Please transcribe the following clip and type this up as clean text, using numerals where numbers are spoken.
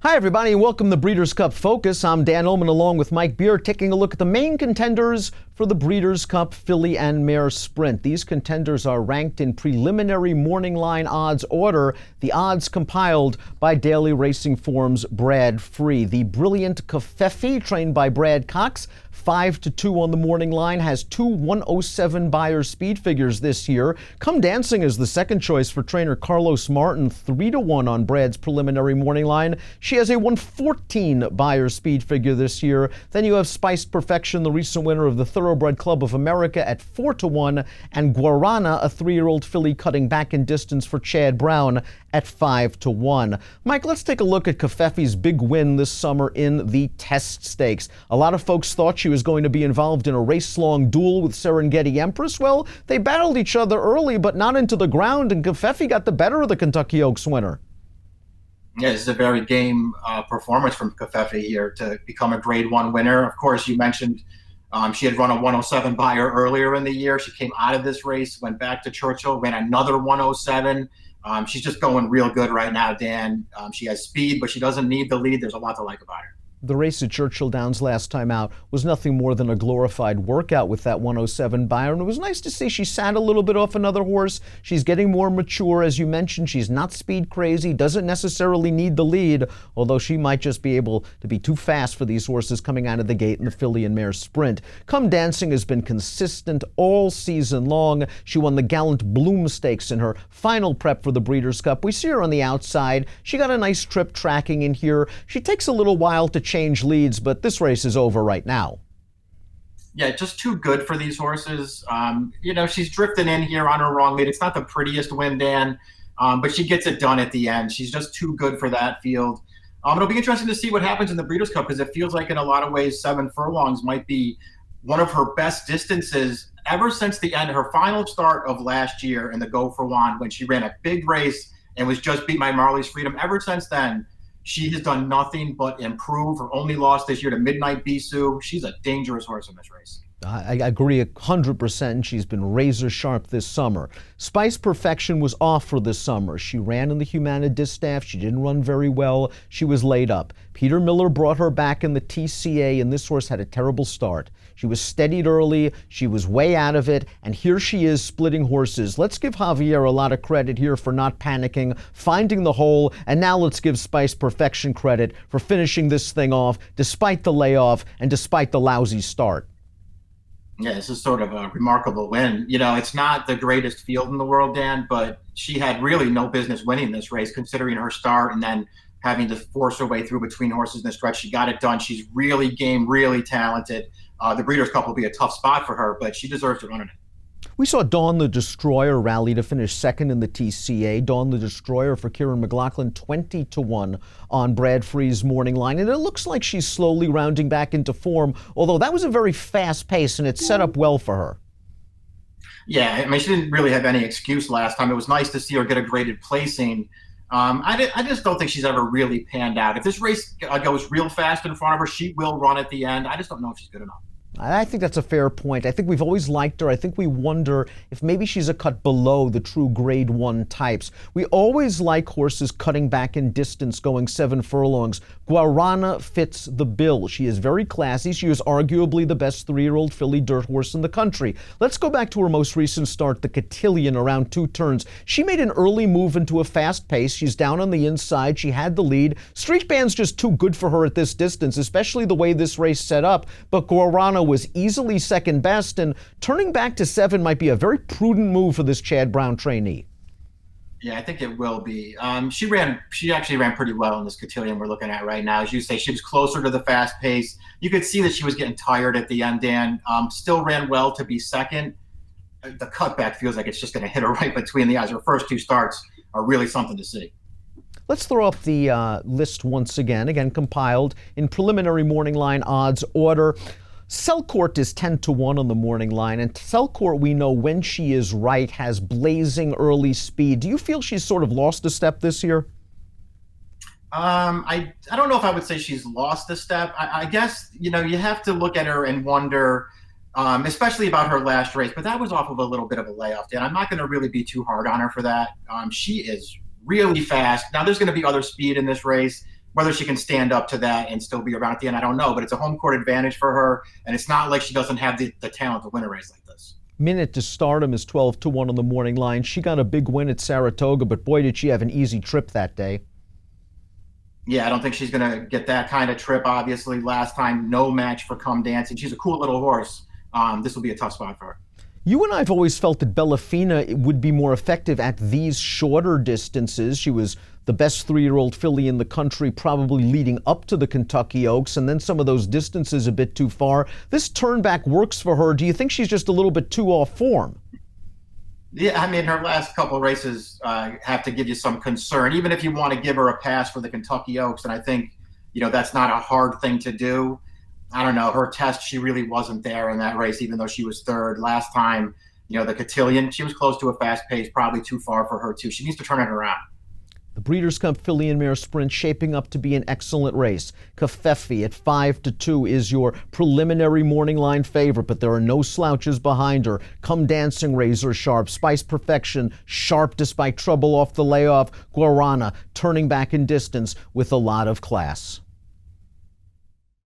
Hi, everybody, and welcome to Breeders' Cup Focus. I'm Dan Illman along with Mike Beer, taking a look at the main contenders for the Breeders' Cup Filly and Mare Sprint. These contenders are ranked in preliminary morning line odds order, the odds compiled by Daily Racing Form's Brad Free. The brilliant Covfefe, trained by Brad Cox, 5-2 on the morning line, has two 107 Beyer speed figures this year. Come Dancing is the second choice for trainer Carlos Martin, 3-1 on Brad's preliminary morning line. She has a 114 Beyer speed figure this year. Then you have Spiced Perfection, the recent winner of the Thoroughbred Club of America, at 4-1, and Guarana, a 3-year-old filly cutting back in distance for Chad Brown, at 5-1. Mike, let's take a look at Covfefe's big win this summer in the Test Stakes. A lot of folks thought she was going to be involved in a race-long duel with Serengeti Empress. Well, they battled each other early, but not into the ground, and Covfefe got the better of the Kentucky Oaks winner. Yeah, this is a very game performance from Covfefe here to become a Grade 1 winner. Of course, you mentioned she had run a 107 Beyer earlier in the year. She came out of this race, went back to Churchill, ran another 107. She's just going real good right now, Dan. She has speed, but she doesn't need the lead. There's a lot to like about her. The race at Churchill Downs last time out was nothing more than a glorified workout with that 107 Beyer, and it was nice to see she sat a little bit off another horse. She's getting more mature. As you mentioned, she's not speed crazy, doesn't necessarily need the lead, although she might just be able to be too fast for these horses coming out of the gate in the Filly and Mare Sprint. Come Dancing has been consistent all season long. She won the Gallant Bloom Stakes in her final prep for the Breeders' Cup. We see her on the outside. She got a nice trip tracking in here. She takes a little while to change leads, but this race is over right now. Yeah, just too good for these horses. She's drifting in here on her wrong lead. It's not the prettiest win, Dan, but she gets it done at the end. She's just too good for that field. It'll be interesting to see what happens in the Breeders' Cup, because it feels like in a lot of ways 7 furlongs might be one of her best distances ever since the end, her final start of last year in the Go for Juan, when she ran a big race and was just beat by Marley's Freedom. Ever since then, she has done nothing but improve. Her only loss this year to Midnight Bisou. She's a dangerous horse in this race. I agree 100%. She's been razor sharp this summer. Spiced Perfection was off for this summer. She ran in the Humana Distaff. She didn't run very well. She was laid up. Peter Miller brought her back in the TCA, and this horse had a terrible start. She was steadied early. She was way out of it, and here she is splitting horses. Let's give Javier a lot of credit here for not panicking, finding the hole, and now let's give Spiced Perfection credit for finishing this thing off despite the layoff and despite the lousy start. Yeah, this is sort of a remarkable win. It's not the greatest field in the world, Dan, but she had really no business winning this race, considering her start and then having to force her way through between horses in the stretch. She got it done. She's really game, really talented. The Breeders' Cup will be a tough spot for her, but she deserves to run in it. We saw Dawn the Destroyer rally to finish second in the TCA. Dawn the Destroyer for Kieran McLaughlin, 20-1 on Brad Free's morning line. And it looks like she's slowly rounding back into form, although that was a very fast pace and it set up well for her. Yeah, I mean, she didn't really have any excuse last time. It was nice to see her get a graded placing. I just don't think she's ever really panned out. If this race goes real fast in front of her, she will run at the end. I just don't know if she's good enough. I think that's a fair point. I think we've always liked her. I think we wonder if maybe she's a cut below the true Grade 1 types. We always like horses cutting back in distance, going 7 furlongs. Guarana fits the bill. She is very classy. She is arguably the best 3-year-old filly dirt horse in the country. Let's go back to her most recent start, the Cotillion, around 2 turns. She made an early move into a fast pace. She's down on the inside. She had the lead. Street Band's just too good for her at this distance, especially the way this race set up. But Guarana was easily second best, and turning back to 7 might be a very prudent move for this Chad Brown trainee. Yeah, I think it will be. She actually ran pretty well in this Cotillion we're looking at right now. As you say, she was closer to the fast pace. You could see that she was getting tired at the end, Dan. Still ran well to be second. The cutback feels like it's just going to hit her right between the eyes. Her first 2 starts are really something to see. Let's throw up the list once again compiled in preliminary morning line odds order. Selcourt is 10-1 on the morning line, and Selcourt, we know when she is right, has blazing early speed. Do you feel she's sort of lost a step this year? I don't know if I would say she's lost a step. I guess, you have to look at her and wonder, especially about her last race, but that was off of a little bit of a layoff, Dan. I'm not going to really be too hard on her for that. She is really fast. Now, there's going to be other speed in this race. Whether she can stand up to that and still be around at the end, I don't know. But it's a home court advantage for her, and it's not like she doesn't have the talent to win a race like this. Minute to Stardom is 12-1 on the morning line. She got a big win at Saratoga, but boy, did she have an easy trip that day. Yeah, I don't think she's going to get that kind of trip, obviously. Last time, no match for Come Dancing. She's a cool little horse. This will be a tough spot for her. You and I have always felt that Bellafina would be more effective at these shorter distances. She was the best 3-year-old filly in the country, probably leading up to the Kentucky Oaks, and then some of those distances a bit too far. This turnback works for her. Do you think she's just a little bit too off form? Yeah, I mean, her last couple of races have to give you some concern, even if you want to give her a pass for the Kentucky Oaks. And I think, that's not a hard thing to do. I don't know. Her test, she really wasn't there in that race, even though she was third. Last time, the Cotillion, she was close to a fast pace, probably too far for her, too. She needs to turn it around. The Breeders' Cup Filly and Mare Sprint shaping up to be an excellent race. Covfefe at 5-2 is your preliminary morning line favorite, but there are no slouches behind her. Come Dancing, razor sharp. Spice Perfection, sharp despite trouble off the layoff. Guarana turning back in distance with a lot of class.